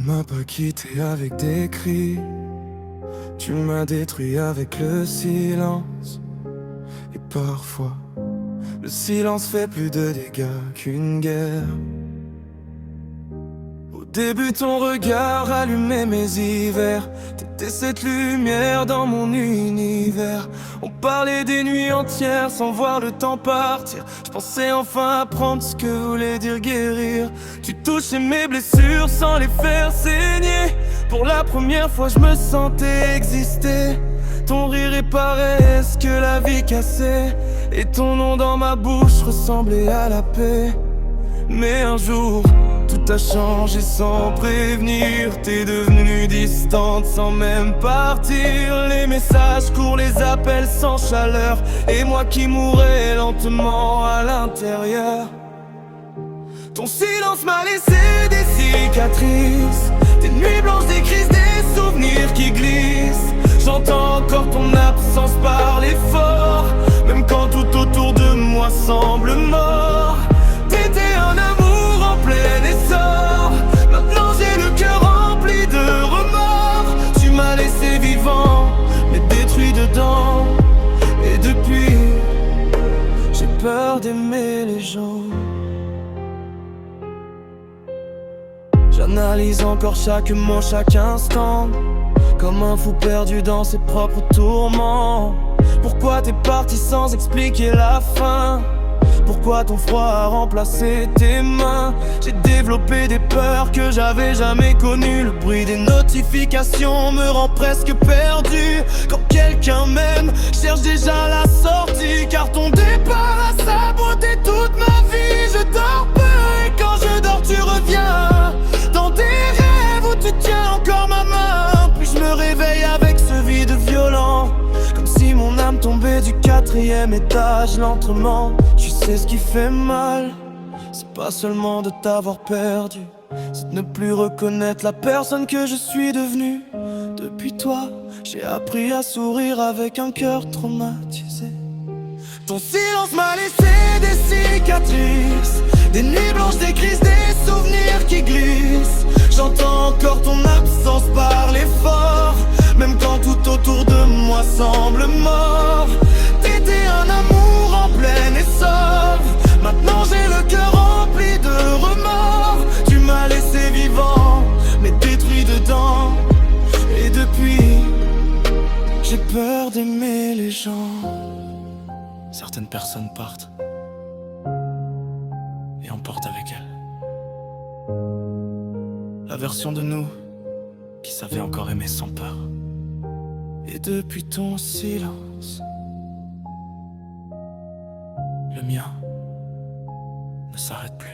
m'as pas quitté avec des cris, tu m'as détruit avec le silence. Et parfois, le silence fait plus de dégâts qu'une guerre. Au début, ton regard allumait mes hivers. T'étais cette lumière dans mon univers. On parlait des nuits entières sans voir le temps partir. Je pensais enfin apprendre ce que voulait dire guérir. Tu touchais mes blessures sans les faire saigner. Pour la première fois, je me sentais exister. Ton rire réparait ce que la vie cassait. Et ton nom dans ma bouche ressemblait à la paix. Mais un jour, tout a changé sans prévenir. T'es devenue distante sans même partir. Les messages courts, les appels sans chaleur. Et moi qui mourais lentement à l'intérieur. Ton silence m'a laissé des cicatrices, des nuits blanches, des crises, des souvenirs qui glissent. J'entends encore ton absence parler fort, même quand tout autour de moi semble mort. T'étais un amour en plein essor. Maintenant j'ai le cœur rempli de remords. Tu m'as laissé vivant, mais détruit dedans. Et depuis, j'ai peur d'aimer les gens. J'analyse encore chaque mot, chaque instant, comme un fou perdu dans ses propres tourments. Pourquoi t'es parti sans expliquer la fin? Pourquoi ton froid a remplacé tes mains? J'ai développé des peurs que j'avais jamais connues. Le bruit des notifications me rend presque perdu. Quand quelqu'un m'aime, cherche déjà la sortie. Car ton départ a saboté toute ma vie. Je dors peu et quand je dors tu reviens. Dans des rêves où tu tiens encore ma main. Puis je me réveille avec ce vide violent, comme si mon âme tombait du 4e étage lentement. Tu sais ce qui fait mal, c'est pas seulement de t'avoir perdu, c'est de ne plus reconnaître la personne que je suis devenue. Depuis toi, j'ai appris à sourire avec un cœur traumatisé. Ton silence m'a laissé des cicatrices, des nuits blanches, des crises, des souvenirs qui glissent. J'entends encore ton absence parler fort, même quand tout autour de moi semble mort. T'étais un amour en plein essor. Maintenant j'ai le cœur rempli de remords. Tu m'as laissé vivant, mais détruit dedans. Et depuis, j'ai peur d'aimer les gens. Certaines personnes partent et emportent avec elles la version de nous qui savait encore aimer sans peur. Et depuis ton silence, le mien ne s'arrête plus.